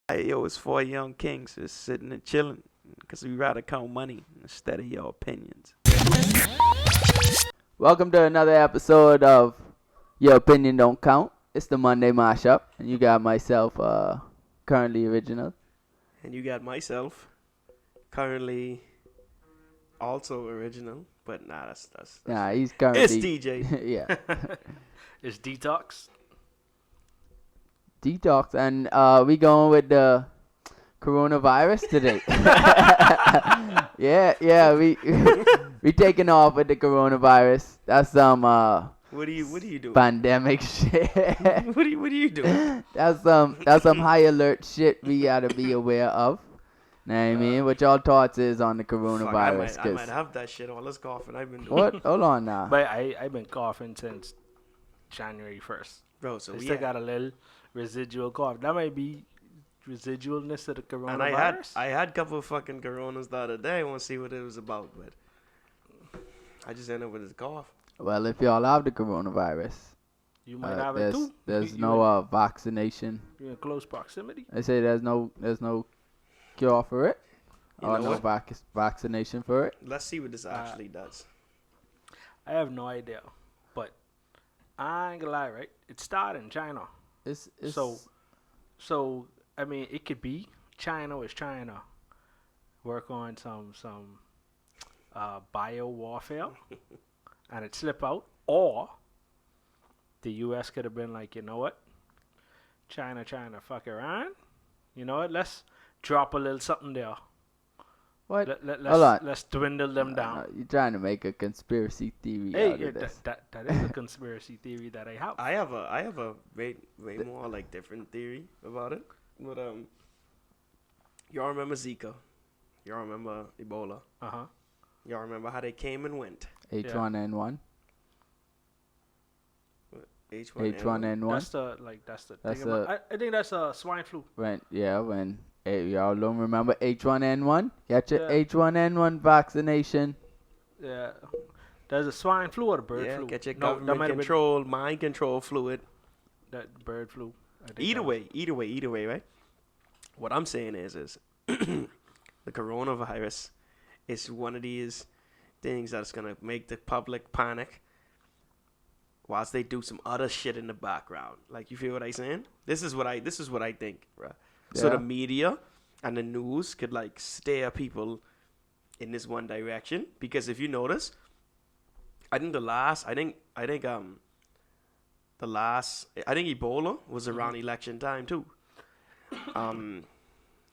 Hey, yo, it's four young kings just sitting and chilling because we rather count money instead of your opinions. Welcome to another episode of Your Opinion Don't Count. It's the Monday Mashup, and you got myself, currently original. And you got myself, currently also original, but nah, that's Nah, he's it's currently. DJ. Yeah, It's Detox. detox, and we going with the coronavirus today. yeah, we taking off with the coronavirus. That's some What are you doing? pandemic shit. what are you doing? That's some high alert shit we gotta be aware of. Know what I mean? What y'all thoughts is on the Fuck, coronavirus? I might have that shit on. Let's go off, and I've been doing What? Hold on now. But I've been coughing since January 1st. bro. So I we still got a little residual cough. That might be residualness of the and coronavirus. I had a couple of fucking coronas the other day. I want to see what it was about, but I just ended up with a cough. Well, if y'all have the coronavirus, You might have it too. there's You no vaccination. You're in close proximity. They say there's no cure for it, You or know no what? vaccination for it. Let's see what this actually does. I have no idea. But I ain't gonna lie, right? It started in China. It's So I mean, it could be China is trying to work on some bio warfare, and it slip out, or the U.S. could have been like, you know what, China trying to fuck around. You know what? Let's drop a little something there. what? Let's, Hold on. let's dwindle them down. You're trying to make a conspiracy theory Hey, out of this. that is a conspiracy theory that I have. I have a way more like different theory about it. But y'all remember Zika? Y'all remember Ebola? Uh-huh. Y'all remember how they came and went? H1N1. H1N1. H1N1. That's the That's thing about, I think that's swine flu. When y'all don't remember H1N1, get your Yeah. H1N1 vaccination. Yeah. There's a swine flu or the bird Yeah, flu. get your No, that government might have been control, mind control fluid. that bird flu. I think Either that way, right? What I'm saying is the coronavirus is one of these things that's gonna make the public panic, whilst they do some other shit in the background. Like, you feel what I'm saying? This is what I think, right? So the Yeah. media and the news could like steer people in this one direction, because if you notice, I think Ebola was around election time too.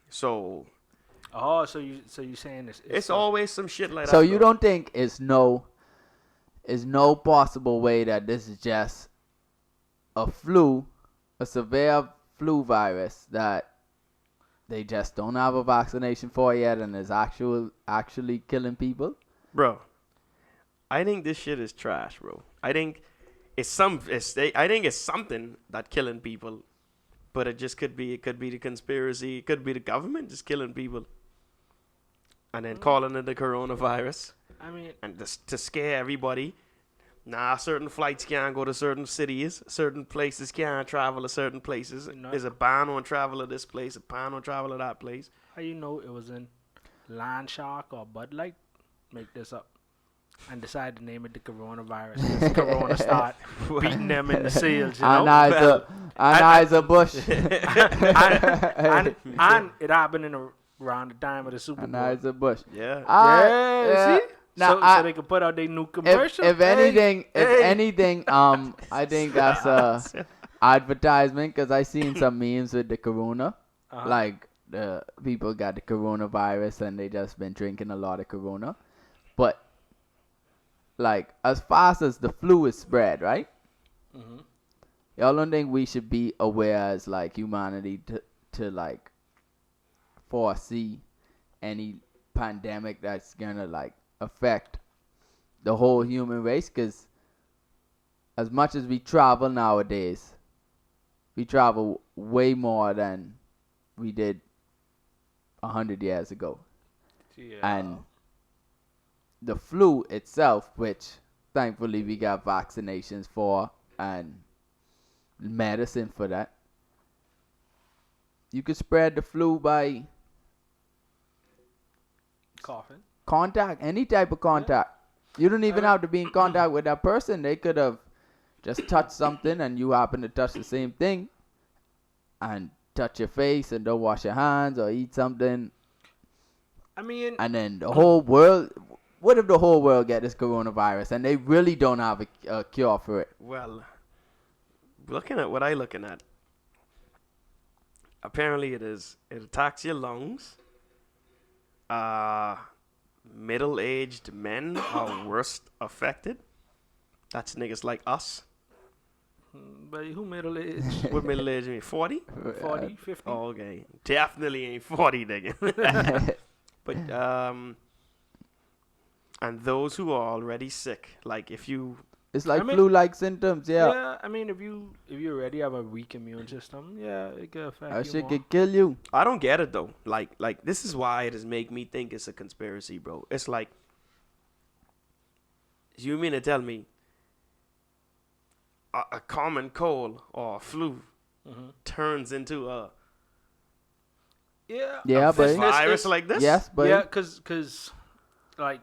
So Oh, so you saying it's always some shit like that. So you bro. don't think it's no possible way that this is just a severe flu virus that they just don't have a vaccination for yet and is actually killing people? Bro, I think this shit is trash, bro. I think it's something that killing people, but it could be the conspiracy, it could be the government just killing people, and then calling it the coronavirus, I mean, and to scare everybody. Nah, certain flights can't go to certain cities, certain places can't travel to certain places. No. There's a ban on travel to this place, a ban on travel to that place. how you know it was in Land Shark or Bud Light? Make this up. And decide to name it the coronavirus. 'Cause Corona start beating them in the seals, you know? Anheuser-Busch. and it happened around the time of the Super Bowl. Anheuser-Busch. Yeah. Yeah, see? Now, so they can put out their new commercial. If anything, hey. I think that's a advertisement, because I seen some memes with the corona, Uh-huh. like the people got the coronavirus and they just been drinking a lot of corona, but like as fast as the flu is spread, right? Mhm. Y'all don't think we should be aware as like humanity to like foresee any pandemic that's gonna like affect the whole human race? Because as much as we travel nowadays, we travel way more than we did 100 years ago. Yeah. And the flu itself, which thankfully we got vaccinations for and medicine for that, You could spread the flu by Coughing. contact, any type of contact. You don't even have to be in contact with that person. They could have just touched something and you happen to touch the same thing and touch your face and don't wash your hands or eat something. I mean, And then the whole world, what if the whole world get this coronavirus and they really don't have a cure for it? Well, looking at what I looking at, apparently it attacks your lungs. Middle-aged men are worst affected. That's niggas like us. but who middle age? What middle-aged mean? 40? 40, 50? Oh, okay. Definitely ain't 40, nigga. But, and those who are already sick, like if you... It's like I mean- flu-like symptoms, yeah. Yeah, I mean, if you already have a weak immune system, yeah, it could affect That you shit more. could kill you. I don't get it, though. Like this is why it has make me think it's a conspiracy, bro. It's like... You mean to tell me a common cold or flu Mhm. turns into a Yeah, but virus like this? yes, but Yeah, cause like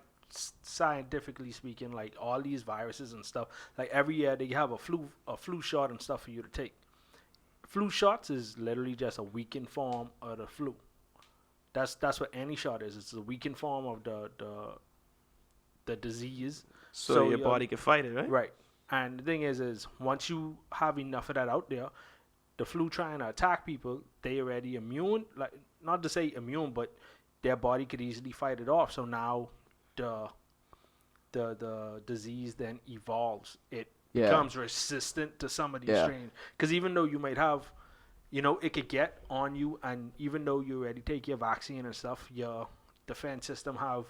scientifically speaking, like all these viruses and stuff, like every year they have a flu shot and stuff for you to take. Flu shots is literally just a weakened form of the flu. That's what any shot is. It's a weakened form of the disease. So your body can fight it, right? Right. And the thing is once you have enough of that out there, the flu trying to attack people, they already immune. Like, not to say immune, but their body could easily fight it off. So now the disease then evolves. It yeah, becomes resistant to some of these Yeah. strains. Because even though you might have, it could get on you, and even though you already take your vaccine and stuff, your defense system have,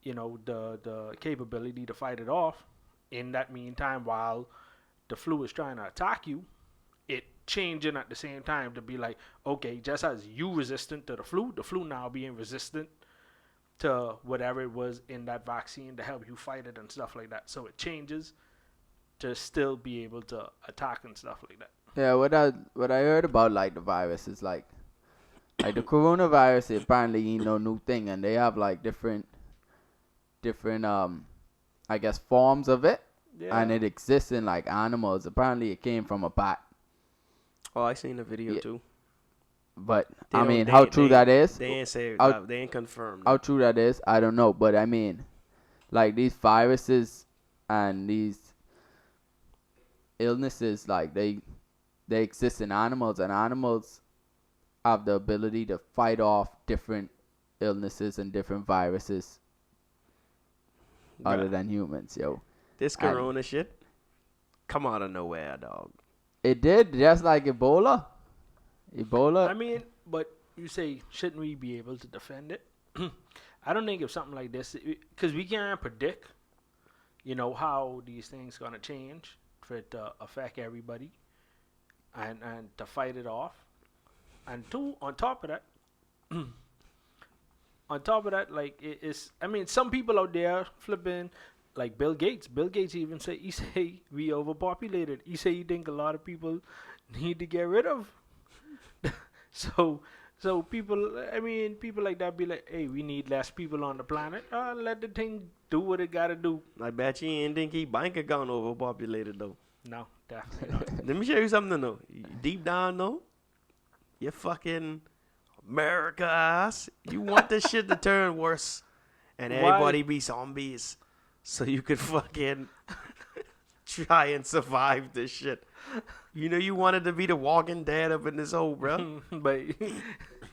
the capability to fight it off. In that meantime, while the flu is trying to attack you, it changing at the same time to be like, okay, just as you resistant to the flu now being resistant to whatever it was in that vaccine to help you fight it and stuff like that. So it changes to still be able to attack and stuff like that. yeah. What I heard about like the virus is like the coronavirus apparently ain't no new thing, and they have like different I guess forms of it, Yeah. and it exists in like animals. Apparently, it came from a bat, Oh, I seen the video Yeah. too. but They I don't- mean, they- how true that is? They ain't say How- they ain't confirmed. How true that is, I don't know. But I mean, like these viruses and these illnesses, like they exist in animals, and animals have the ability to fight off different illnesses and different viruses other Bruh, than humans, yo. this and- corona shit come out of nowhere, dog. It did, just like Ebola. I mean, but you say, shouldn't we be able to defend it? I don't think if something like this, because we can't predict, how these things going to change for it to affect everybody and to fight it off. And two, on top of that, like, it's, I mean, some people out there flipping, like Bill Gates. Bill Gates even he say we overpopulated. He say he think a lot of people need to get rid of. So people, I mean, people like that be like, hey, we need less people on the planet. Let the thing do what it gotta do. I bet you ain't think he bank account overpopulated though. No, definitely not. Let me show you something though. Deep down though, you fucking America ass. You want this shit to turn worse, and Why? everybody be zombies, so you could fucking try and survive this shit. You wanted to be the Walking Dead up in this hole, bro. But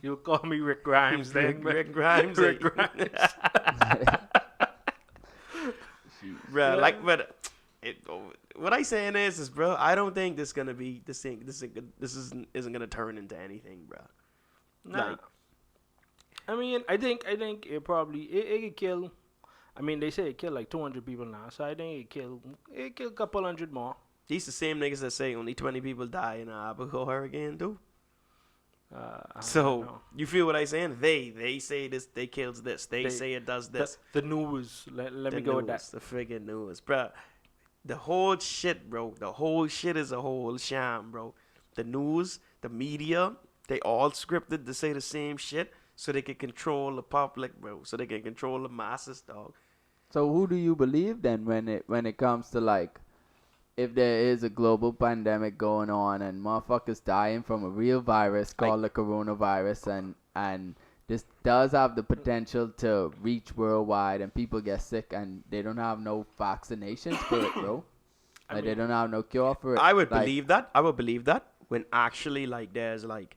you'll call me Rick Grimes then. Rick Grimes. Rick Grimes. Bro, Yeah. like, but what I saying is, bro, I don't think this isn't gonna turn into anything, bro. Nah. Like- I mean, I think it probably it could kill. I mean, they say it killed like 200 people now, so I think it killed a couple hundred more. These the same niggas that say only 20 people die in the Abaco hurricane, too. I don't So know. you feel what I saying? They say this. They kills this. They They- say it does this. The news. Let The me go with that. news, the friggin' news, bro. The whole shit, bro. The whole shit is a whole sham, bro. The news, the media, They all scripted to say the same shit so they can control the public, bro. So they can control the masses, dog. So who do you believe then when it comes to like if there is a global pandemic going on and motherfuckers dying from a real virus called the coronavirus and this does have the potential to reach worldwide and people get sick and they don't have no vaccinations for it, bro. Like they don't have no cure for it. I would like, believe that. I would believe that when actually like there's like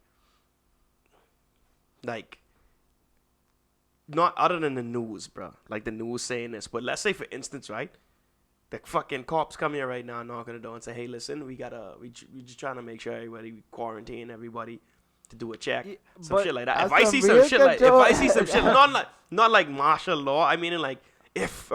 not other than the news, bro. Like the news saying this, but let's say for instance, right? The fucking cops come here right now, knock on the door and say, "Hey, listen, we just trying to make sure we quarantine everybody to do a check, some shit like that." If I see some shit like, not like martial law, I mean like if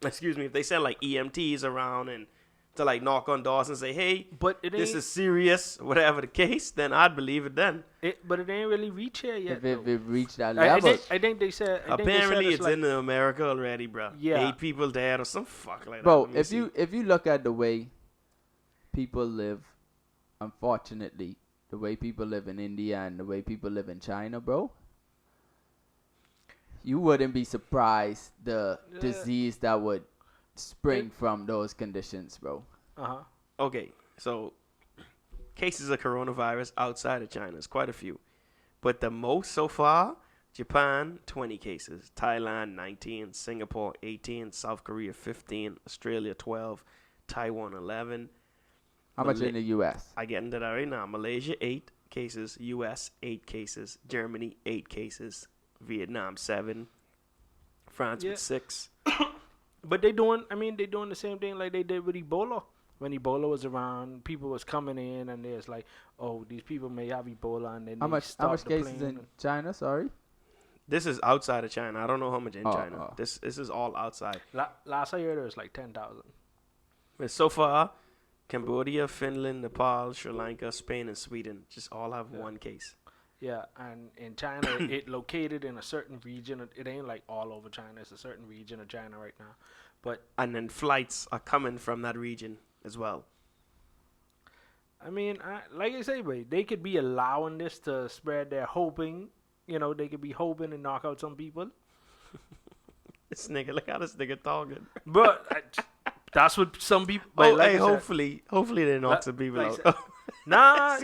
excuse me, if they send like EMTs around and to like knock on doors and say, "Hey, but this is serious," whatever the case, then I'd believe it then. But it ain't really reached here yet. If it reached that level. I think they said. Apparently, it's like, in America already, bro. Yeah. 8 people dead or some fuck like that. Bro, if you look at the way people live, unfortunately, the way people live in India and the way people live in China, bro, you wouldn't be surprised the disease that would spring from those conditions, bro. Okay, so cases of coronavirus outside of China is quite a few, but the most so far: Japan 20 cases, Thailand 19, Singapore 18, South Korea 15, Australia 12, Taiwan 11. How much in the U.S.? I get into that right now. Malaysia 8 cases, U.S. 8 cases, Germany 8 cases, Vietnam 7, France with 6. But they doing the same thing like they did with Ebola. When Ebola was around, people was coming in and there's like, oh, these people may have Ebola, and then how much cases in China? Sorry. This is outside of China. I don't know how much in China. This is all outside. Last I heard, there was like 10,000. But so far, Cambodia, Finland, Nepal, Sri Lanka, Spain, and Sweden just all have one case. Yeah, and in China, it located in a certain region. It ain't like all over China. It's a certain region of China right now. And then flights are coming from that region as well. I mean, like I say, boy, they could be allowing this to spread. They're hoping, they could be hoping to knock out some people. This nigga, look how this nigga talking. But that's what some people. Hopefully they knock some people out. Nah,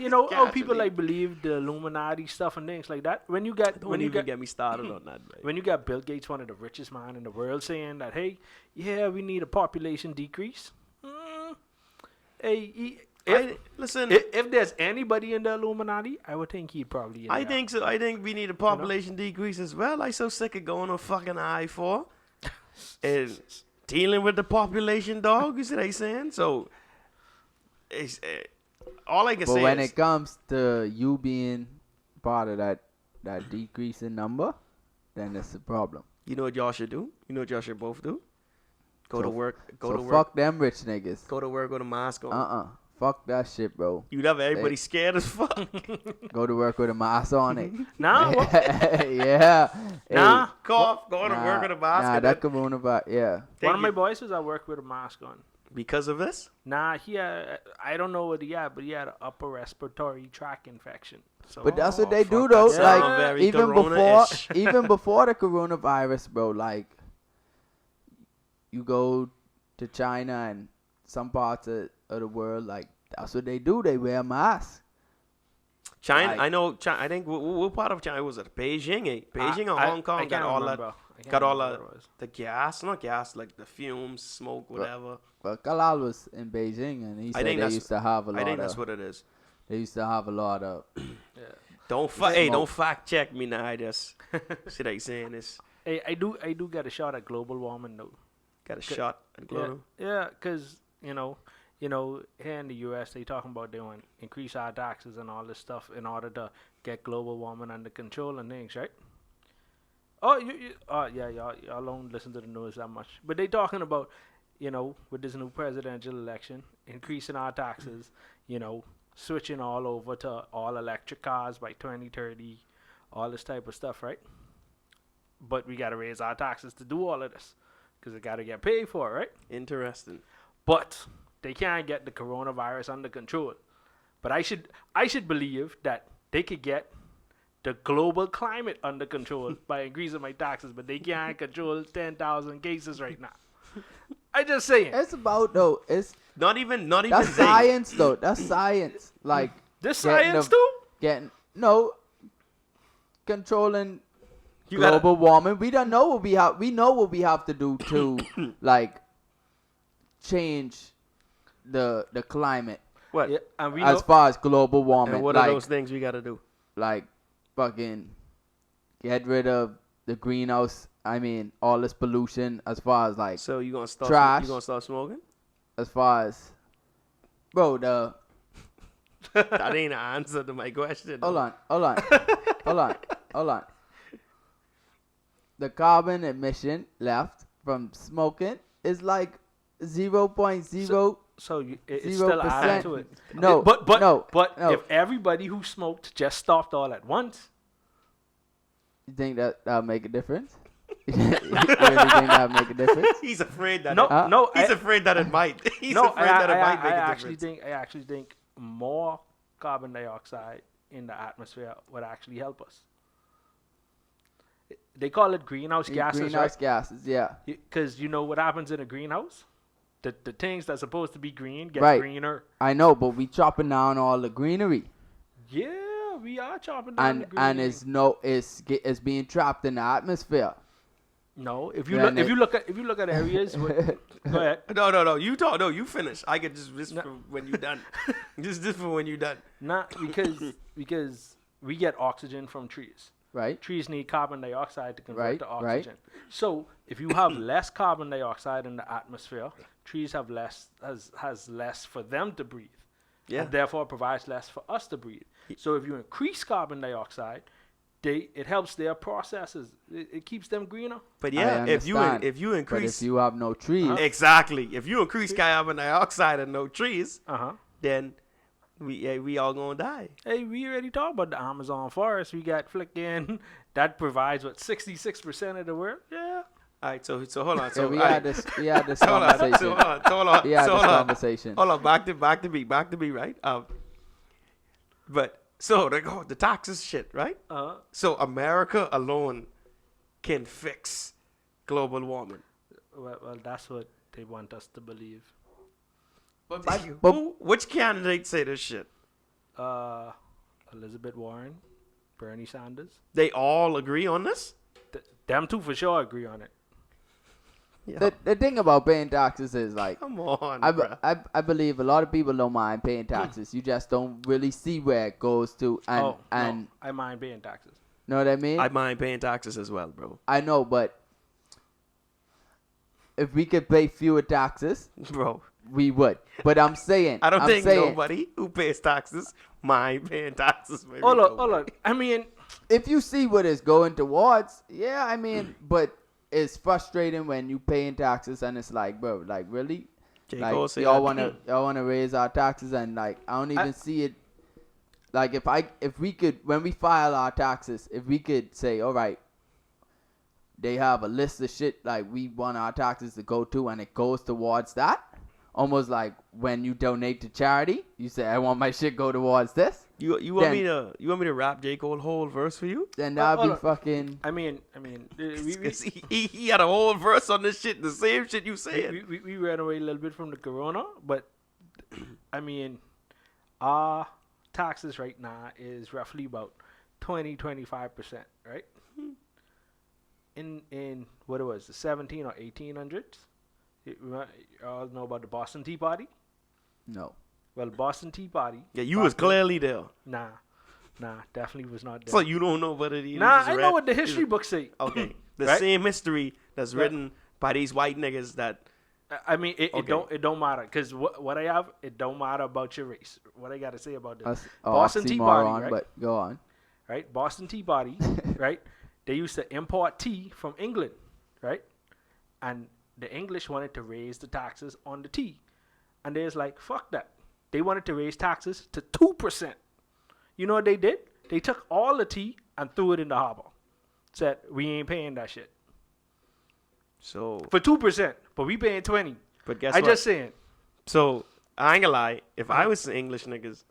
people like believe the Illuminati stuff and things like that. When you got, get me started on that. Right? When you got Bill Gates, one of the richest man in the world, saying that, hey, yeah, we need a population decrease. Listen. If there's anybody in the Illuminati, I would think he'd probably. I think so. I think we need a population decrease as well. I'm so sick of going on fucking I-4 and dealing with the population, dog. You see what I'm saying? So, it's. All I can say is... But when it comes to you being part of that decrease in number, then it's a problem. You know what y'all should do? You know what y'all should both do? Go to work. Fuck them rich niggas. Go to work with a mask on. Fuck that shit, bro. You have everybody scared as fuck. Go to work with a mask on it. Nah. Yeah. Nah. Cough. Go to work with a mask on. Nah, that coronavirus, yeah. One of my boys was at work with a mask on. Because of this? Nah, I don't know what he had, but he had an upper respiratory tract infection. So, but that's what they do, though. Like, even before the coronavirus, bro, like, you go to China and some parts of the world, like, that's what they do. They wear masks. China, like, I know. I think what part of China was it? Beijing, Beijing or Hong Kong got all the gas, not gas, like the fumes, smoke, whatever. Well, Kalal was in Beijing, and he said they used to have a lot of... I think that's what it is. They used to have a lot of... Don't fact check me now. I just see what I'm saying is... Hey, I do get a shot at global warming, though. Got a shot at global? Yeah, because, here in the U.S., they talking about they want to increase our taxes and all this stuff in order to get global warming under control and things, right? Oh, y'all don't listen to the news that much. But they talking about, with this new presidential election, increasing our taxes, switching all over to all electric cars by 2030, all this type of stuff, right? But we got to raise our taxes to do all of this because it got to get paid for, right? Interesting. But they can't get the coronavirus under control But I should believe that they could get the global climate under control by increasing my taxes, but they can't control 10,000 cases right now. I just saying. It's about though. It's Not even that's they. science though. That's science. Like This getting science the- too? controlling You global warming. We don't know what we have. We know what we have to do to like change the climate What? Yeah, and we as know, far as global warming. And what like are those things we gotta do? like fucking get rid of the greenhouse. I mean, all this pollution as far as like So you gonna start? Trash. You gonna start smoking? as far as bro the That ain't an answer to my question. hold on hold on. The carbon emission left from smoking is like 0.0. so it's still adding 0%. to it. No, but no. if everybody who smoked just stopped all at once, You think that'll make a difference? You really think that'll make a difference? He's afraid that. no, it, no, he's afraid that it might. He's no, afraid that it might make a actually difference. I actually think more carbon dioxide in the atmosphere would actually help us. They call it greenhouse gases, Greenhouse gases, yeah. Because you know what happens in a greenhouse? The things that's supposed to be green get Right. greener. I know, but we chopping down all the greenery, Yeah, we are chopping down the greenery. and it's being trapped in the atmosphere. No, if you Then look at areas, go ahead. No. You talk. No, you finish. I could just for when you done. just for when you done. Not because we get oxygen from trees. Right? Trees need carbon dioxide to convert Right, to right. oxygen. So if you have less carbon dioxide in the atmosphere, trees have less has less for them to breathe. Yeah. And therefore provides less for us to breathe. So if you increase carbon dioxide, it helps their processes. It keeps them greener. But I yeah, if understand. you increase But if you have no trees, exactly, if you increase carbon dioxide and no trees, Uh-huh. then we all gonna die. Hey, we already talked about the Amazon forest. We got flicking that provides what 66% of the world. Yeah. All right, so hold on. So yeah, we all had right. this Hold on, conversation. so hold on. We had so this hold on. conversation. Hold on, back to me, right? But so the taxes shit, right? So America alone can fix global warming. Well, that's what they want us to believe. Which candidate say this shit? Elizabeth Warren, Bernie Sanders. They all agree on this? Them two for sure agree on it. Yeah. The thing about paying taxes is like Come on, bruh. I believe a lot of people don't mind paying taxes. You just don't really see where it goes to, and no, I mind paying taxes. know what I mean? I mind paying taxes as well, bro. I know, but if we could pay fewer taxes, Bro, we would. But I'm saying, I don't I'm think saying, nobody who pays taxes mind paying taxes. Maybe Hold on. nobody. I mean, if you see what it's going towards, yeah, I mean, but it's frustrating when you paying taxes and it's like, bro, like really, J. like Cole say y'all that. wanna raise our taxes, and like I don't even see it. Like if we could, when we file our taxes, if we could say, all right, they have a list of shit like we want our taxes to go to, and it goes towards that. Almost like when you donate to charity, you say, I want my shit go towards this. You want me to rap J. Cole whole verse for you? Then that'd hold be on. fucking. I mean, we 'Cause he had a whole verse on this shit, the same shit you said. we ran away a little bit from the corona, but I mean, our taxes right now is roughly about 25%, right? In what it was, the 17 or 1800s. You all know about the Boston Tea Party? No. Well, Boston Tea Party. Yeah, you was clearly there. Nah, definitely was not there. So you don't know what it is. Nah, You just I read- know what the history books say. Okay, the Right? same history that's Yeah. written by these white niggas that. I mean, it Okay. don't matter because what I have, it don't matter about your race. What I got to say about this, Boston Tea Party, oxymoron, right? but go on. Right? Boston Tea Party, right? They used to import tea from England, right? And the English wanted to raise the taxes on the tea. And they was like, fuck that. They wanted to raise taxes to 2%. You know what they did? They took all the tea and threw it in the harbor. Said, we ain't paying that shit. So, For 2%, but we paying 20. but guess I what? just saying. So I ain't gonna lie. If I was some English niggas,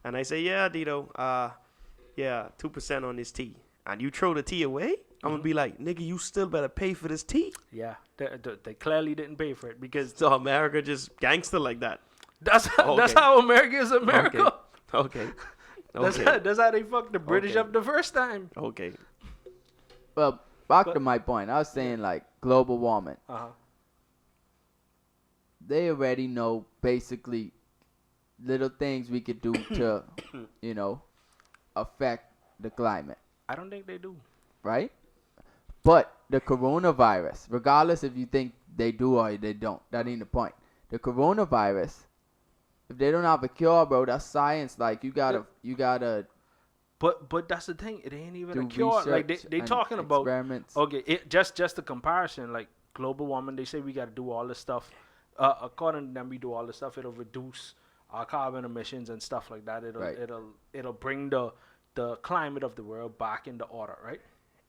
and I say, yeah, Dito, yeah, 2% on this tea, and you throw the tea away, I'm gonna be like, nigga, you still better pay for this tea. Yeah, they clearly didn't pay for it because So America just gangster like that. that's Okay. how America is America. Okay. That's Okay. how they fucked the British Okay. up the first time. Okay. Well, back to my point. I was saying like global warming. Uh-huh. They already know basically little things we could do to, affect the climate, I don't think they do. right? But the coronavirus, regardless if you think they do or they don't, that ain't the point. The coronavirus, if they don't have a cure, bro, that's science. Like you gotta But that's the thing. It ain't even do a cure. Like research they and talking about. experiments. Okay, just a comparison. Like global warming, they say we got to do all this stuff. According to them, we do all this stuff. It'll reduce our carbon emissions and stuff like that. Right. It'll bring the climate of the world back into order. Right?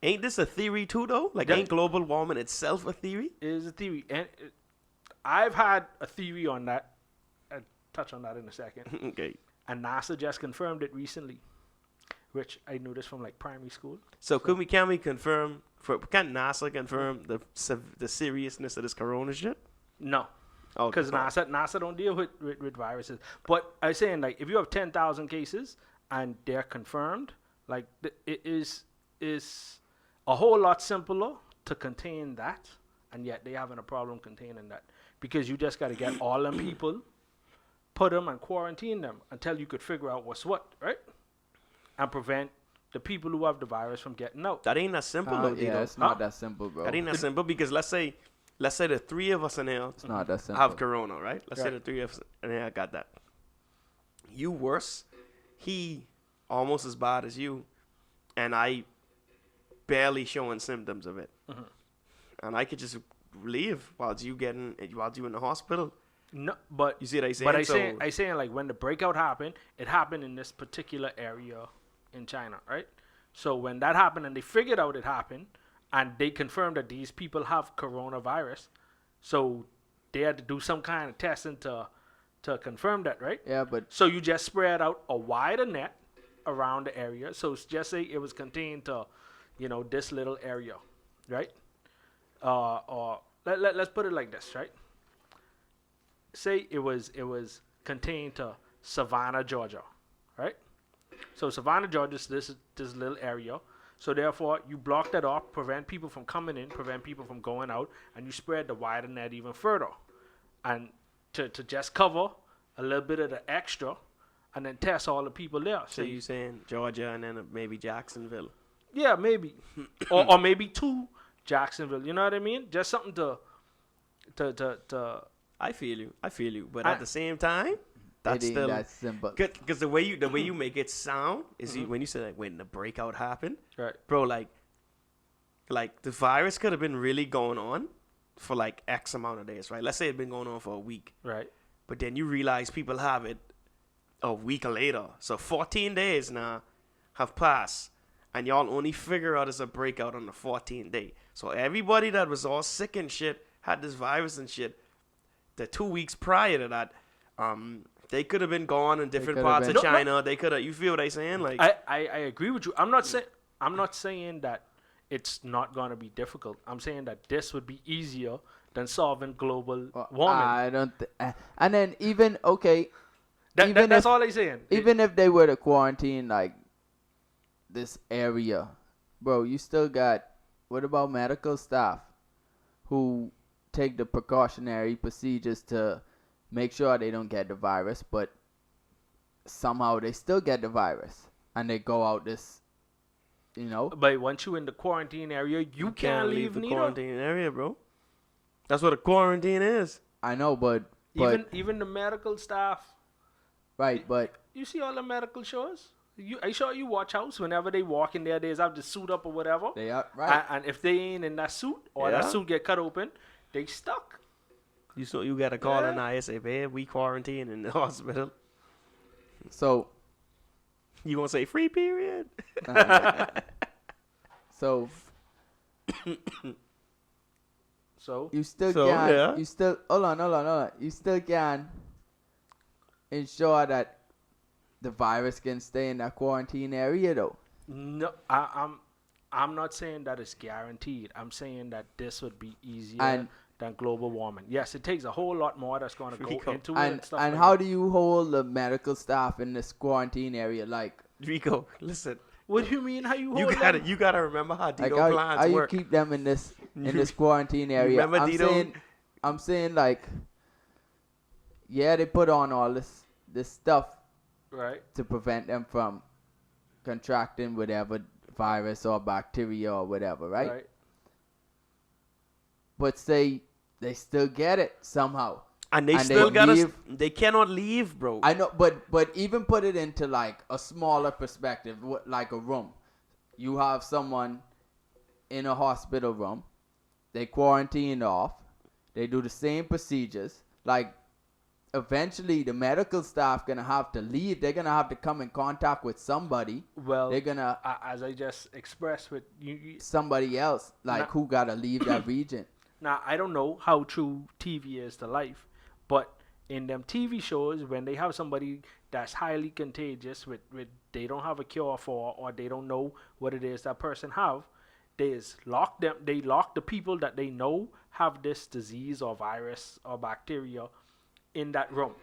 Ain't this a theory too, though? Like, Yeah. ain't global warming itself a theory? It is a theory, and I've had a theory on that. I'll touch on that in a second. Okay. And NASA just confirmed it recently, which I knew this from like primary school. So can we confirm? Can NASA confirm the seriousness of this corona shit? No, Oh, because NASA don't deal with viruses. But I'm saying, like, if you have 10,000 cases and they're confirmed, like it is a whole lot simpler to contain that, and yet they having a problem containing that because you just got to get all them people, put them and quarantine them until you could figure out what's what, right? And prevent the people who have the virus from getting out. That ain't that simple, though. Yeah, Dito. it's not that simple, bro. That ain't that simple because let's say the three of us in here It's not that simple. have corona, right? Let's say Right. the three of us in here got that. You worse, he almost as bad as you, and I barely showing symptoms of it, and I could just leave while you in the hospital. No, but You see what I saying? But So- I saying like when the breakout happened, it happened in this particular area in China, right? So when that happened and they figured out it happened, and they confirmed that these people have coronavirus, so they had to do some kind of testing to confirm that, right? Yeah, but So you just spread out a wider net around the area. So just say it was contained to, this little area, right? Or let's put it like this, right? Say it was contained to Savannah, Georgia, right? So Savannah, Georgia is this little area. So therefore, you block that off, prevent people from coming in, prevent people from going out, and you spread the wider net even further. And to just cover a little bit of the extra, and then test all the people there. So you saying Georgia and then maybe Jacksonville? Yeah, maybe, or maybe two Jacksonville. You know what I mean? Just something to. I feel you. But I- at the same time, that's it ain't still that simple. because the way you make it sound is when you say like when the breakout happened, Right. bro. Like the virus could have been really going on for like X amount of days, right? Let's say it'd been going on for a week, Right. but then you realize people have it a week later, so 14 days now have passed, and y'all only figure out it's a breakout on the 14th day. So everybody that was all sick and shit had this virus and shit. The 2 weeks prior to that, they could have been gone in different could have parts of been- No, no. China. They could have. You feel what I'm saying? Like, I agree with you. I'm not saying that it's not gonna be difficult. I'm saying that this would be easier than solving global warming. I don't. And then even okay, even That's if- all I'm saying. even if they were to quarantine like this area, bro, you still got. What about medical staff who take the precautionary procedures to make sure they don't get the virus, but somehow they still get the virus and they go out this, But once you in the quarantine area, you can't leave the neither. quarantine area, bro. That's what a quarantine is. I know, but Even the medical staff. right, but You see all the medical shows. I sure you watch House whenever they walk in there. They have the suit up or whatever. they are right. And if they ain't in that suit or that Yeah. suit get cut open, they stuck. You got to call Yeah. an ISA, babe. We quarantine in the hospital. So You gonna say free period? so So you still So, can. yeah. You still hold on. You still can ensure that the virus can stay in that quarantine area though. No, I'm not saying that it's guaranteed. I'm saying that this would be easier And- than global warming. Yes, it takes a whole lot more that's going to go Rico. into it And and stuff and like how that. do you hold the medical staff in this quarantine area? Like Rico, listen. What do you mean? How you You hold gotta them? you gotta remember how like Dito how plans you work. keep them in this quarantine area? remember Dito? I'm saying like, yeah, they put on all this stuff Right. to prevent them from contracting whatever virus or bacteria or whatever, right? But say they still get it somehow. And they and still they gotta. leave- They cannot leave, bro. I know, but even put it into like a smaller perspective, like a room. You have someone in a hospital room. They quarantine off. They do the same procedures. Like, eventually, the medical staff gonna have to leave. They're gonna have to come in contact with somebody. Well, They're gonna as I just expressed with you somebody else, like Nah. who gotta leave that region. now, I don't know how true TV is to life, but in them TV shows, when they have somebody that's highly contagious, with they don't have a cure for, or they don't know what it is that person have, they lock the people that they know have this disease or virus or bacteria in that room.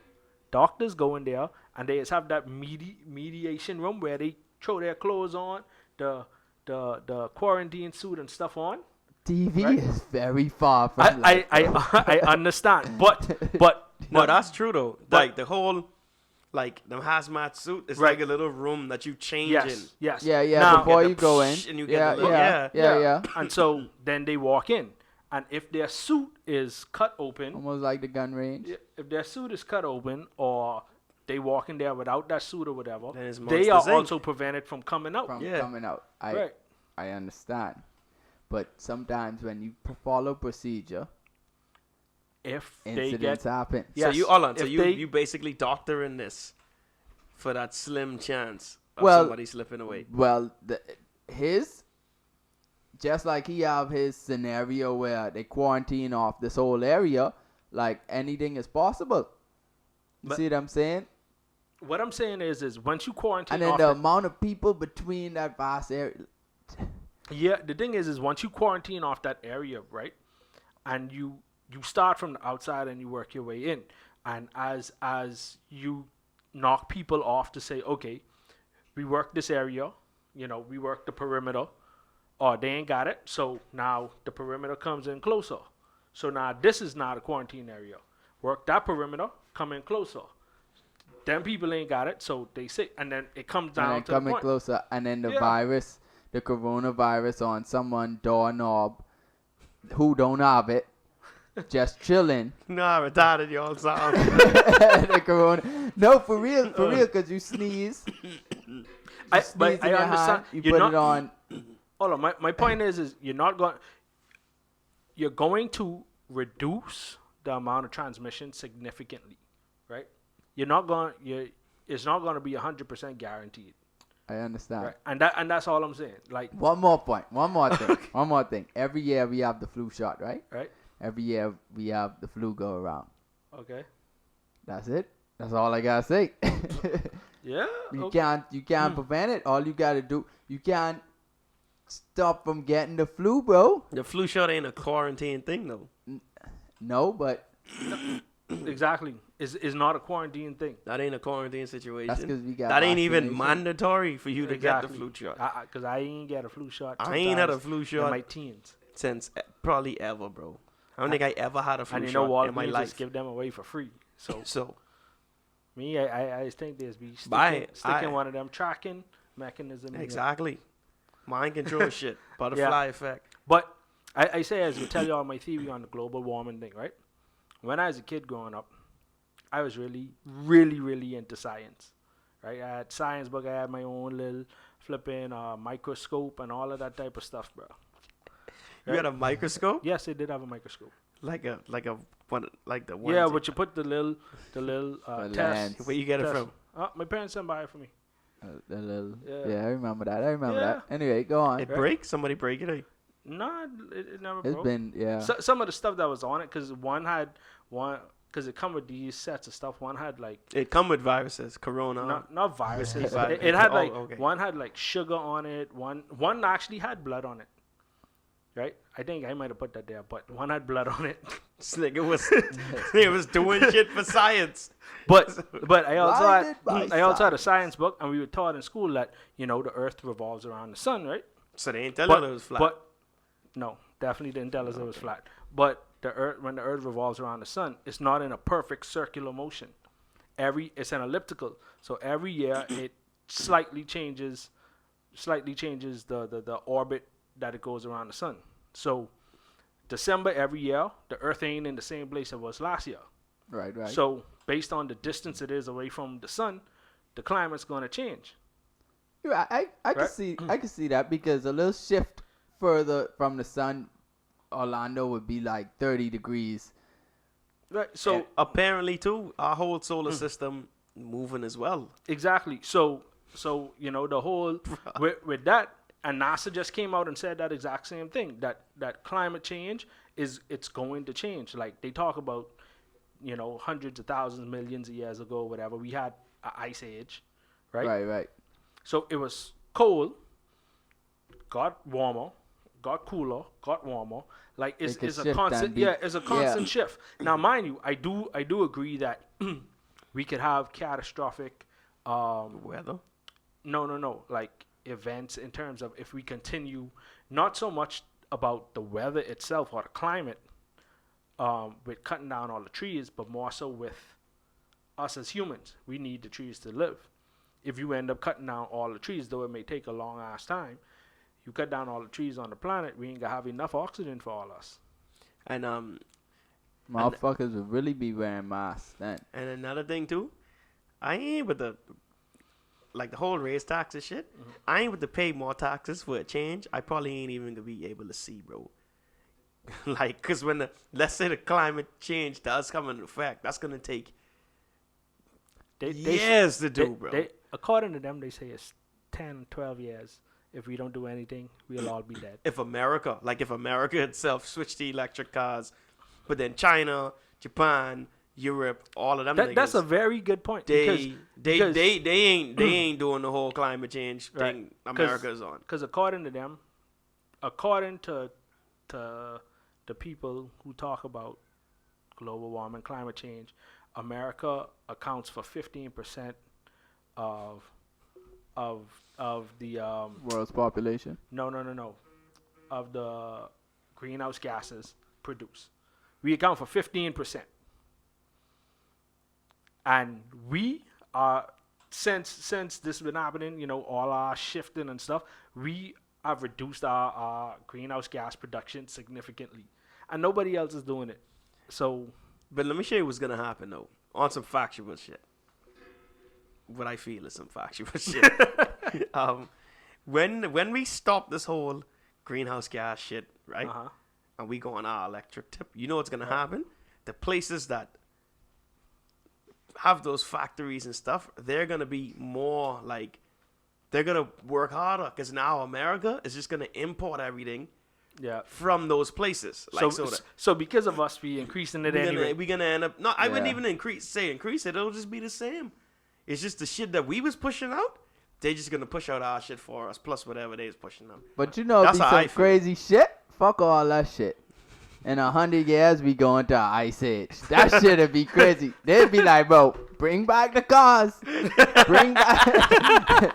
Doctors go in there and they just have that mediation room where they throw their clothes on, the quarantine suit and stuff on. TV Right. is very far from life. I understand, but No, that's true though. But- Like the whole, like the hazmat suit is Right. like a little room that you change yes, in. yes, Yeah, Now, before Get you the go in. and you get Yeah, the little- yeah. And so then they walk in, and if their suit is cut open, Almost like the gun range. if their suit is cut open, or they walk in there without that suit or whatever, Then it's they Monsters, are Inc. also prevented from coming out. From Yeah. coming out. Right. I understand. But sometimes when you follow procedure, If they incidents get happen. Yes, So you hold on. So if you they- you basically doctoring this for that slim chance of Well- somebody slipping away. Well, his, just like he have his scenario where they quarantine off this whole area, like anything is possible. You But- see what I'm saying? what I'm saying is once you quarantine And then off the it- amount of people between that vast area. Yeah, the thing is once you quarantine off that area, right, and you start from the outside and you work your way in, and as you knock people off to say, okay, we work this area, we work the perimeter, or they ain't got it, so now the perimeter comes in closer. So now this is not a quarantine area. Work that perimeter, come in closer. Them people ain't got it, so they say, and then it comes And down then to the coming point. closer. And then the Yeah. virus, the coronavirus on someone doorknob who don't have it, just chilling. Nah, retarded y'all sound. The corona. No, for real, because you sneeze. But Sneeze in I your understand. hand, you You're put not- it on. Hold on. My point is you're going to reduce the amount of transmission significantly, right? It's not going to be 100% guaranteed, I understand. right? And that's all I'm saying. Like, One more point. One more thing. One more thing. Every year we have the flu shot, right? right? Every year we have the flu go around. Okay. That's it. That's all I gotta say. Yeah. You okay. can't prevent it. All you gotta do, you can't stop from getting the flu, bro. The flu shot ain't a quarantine thing though. No, but Exactly. Is not a quarantine thing. That ain't a quarantine situation. that's because we got. That ain't even vaccination. mandatory for you to get the flu shot. Because I ain't get a flu shot. I two ain't had a times flu in shot my teens. since probably ever, bro. I don't think I ever had a flu And you shot know, in my Walgreens life. just give them away for free. So So me, I just think there's be Buy sticking it. one of them tracking mechanism. in there. exactly, mind control shit, butterfly effect. But I say, as you tell you all my theory on the global warming thing, right? When I was a kid growing up, I was really, really, really into science, right? I had science book. I had my own little flipping microscope and all of that type of stuff, bro. You had a microscope, Yes, they did have a microscope. like the one. Yeah, but you put the little The test. lens. Where you get it test. from? My parents didn't buy it for me. The little, Yeah. yeah, I remember that. I remember Yeah. that. Anyway, go on. It breaks. Somebody break it. No, it never It's broke. been, yeah. Some of the stuff that was on it, because one had one because it come with these sets of stuff. One had like It come with viruses, corona. not viruses. Vi- It had oh, like okay. one had like sugar on it. One actually had blood on it. Right? I think I might have put that there, but one had blood on it. This nigga was doing shit for science. But I also Blinded by had I also had a science book, and we were taught in school that the Earth revolves around the sun, right? So they ain't telling it was flat. But no, definitely didn't tell us it was flat. But when the Earth revolves around the sun, it's not in a perfect circular motion. It's an elliptical. So every year it slightly changes the orbit that it goes around the sun. So December every year, the Earth ain't in the same place it was last year. Right. So based on the distance it is away from the sun, the climate's going to change. Yeah, I can see that because a little shift further from the sun, Orlando would be like 30 degrees. Right. So And apparently too, our whole solar system moving as well. exactly. So the whole with that, and NASA just came out and said that exact same thing, that climate change it's going to change. Like they talk about, hundreds of thousands, millions of years ago, whatever, we had an ice age, right? Right. So it was cold, got warmer, got cooler, got warmer. Like it's could a shift constant, and be- it's a constant shift. Now, mind you, I do agree that we could have catastrophic, Weather. no, like events in terms of if we continue, not so much about the weather itself or the climate, with cutting down all the trees, but more so with us as humans. We need the trees to live. If you end up cutting down all the trees, though it may take a long ass time, you cut down all the trees on the planet, we ain't gonna have enough oxygen for all us. And Motherfuckers would really be wearing masks then. and another thing too, I ain't with the whole raise taxes shit. I ain't with to pay more taxes for a change. I probably ain't even gonna be able to see, bro. Like, cause when let's say the climate change does come into effect, that's gonna take years to do, bro. According to them, they say it's 10, 12 years. If we don't do anything, we'll all be dead. If America itself switched to electric cars, but then China, Japan, Europe, all of them niggas, That's a very good point. they because ain't doing the whole climate change thing Right. America's on. Because according to them, according to the people who talk about global warming, climate change, America accounts for 15% of the World's population. no of the greenhouse gases produced. We account for 15%, and we are since this has been happening, all our shifting and stuff, we have reduced our greenhouse gas production significantly, and nobody else is doing it. So, But let me show you what's gonna happen though, on some factual shit. What I feel is some factual shit. When we stop this whole greenhouse gas shit, right? uh-huh. And we go on our electric tip, you know what's gonna happen? The places that have those factories and stuff, they're gonna be more like, they're gonna work harder because now America is just gonna import everything Yeah. from those places. Like, So because of us, we increasing it anyway. we're gonna end up. No, I wouldn't Yeah. even increase it. It'll just be the same. It's just the shit that we was pushing out. They just gonna push out our shit for us, plus whatever they is pushing out. But it'd be That's how I some feel. crazy shit. Fuck all that shit. In 100 years, we going to an ice age. That shit'd be crazy. They'd be like, bro, bring back the cars. Bring back.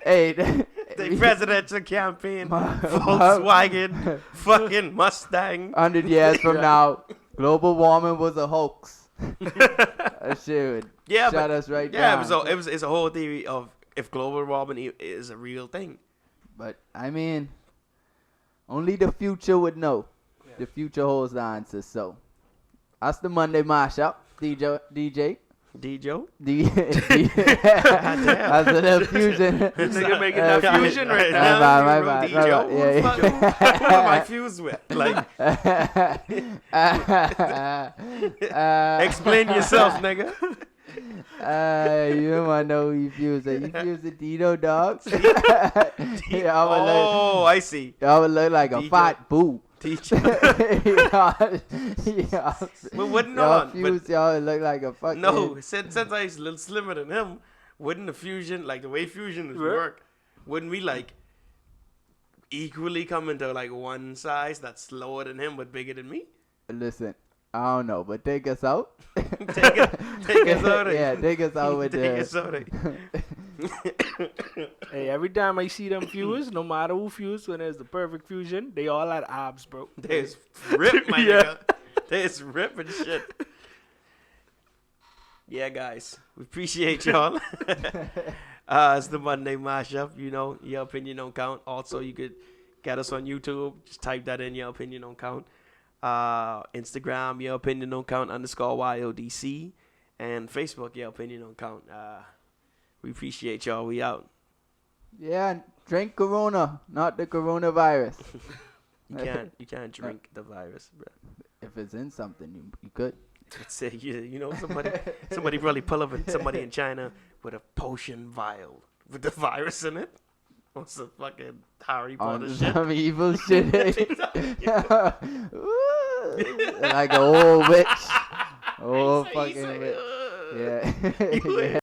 Hey. The presidential campaign, Volkswagen, fucking Mustang. 100 years from now, global warming was a hoax. That shit would shut us right yeah, down. it's a whole theory of if global warming is a real thing. But, I mean, only the future would know. Yeah. The future holds the answer. So, that's the Monday Mashup. DJ. D-Joe? That's a little fusion. This nigga making that fusion right now. My bad. D-Joe? Yeah, What the fuck am I fused with? Like, explain yourself, nigga. You don't want to know who you fuse it. You fuse the Dino dog. Oh, I see. Y'all would look like a DJ. fat boo. Teach. yeah. But wouldn't Y'all on? fuse, y'all look like a fucking. No, since I was a little slimmer than him, wouldn't the fusion, like the way fusion is work, wouldn't we like equally come into like one size that's lower than him but bigger than me? Listen, I don't know, but take us out. take us out. Yeah, take us out with take us out. Hey, every time I see them fuse, no matter who fuse, when there's the perfect fusion, they all had abs, bro. There's rip, my nigga. There's rip and shit. Yeah, guys, we appreciate y'all. It's the Monday Mashup. You know, your opinion don't count. Also, you could get us on YouTube. Just type that in. Your opinion don't count. Instagram, your opinion don't count _ YODC, and Facebook, your opinion don't count. We appreciate y'all. We out. Yeah, drink Corona, not the coronavirus. You can't drink the virus, bro. If it's in something, you could. It's you know, somebody probably pull up at somebody in China with a potion vial with the virus in it. On some fucking Harry Potter shit. Some evil shit. Like an old witch. Old fucking witch. Yeah. Yeah.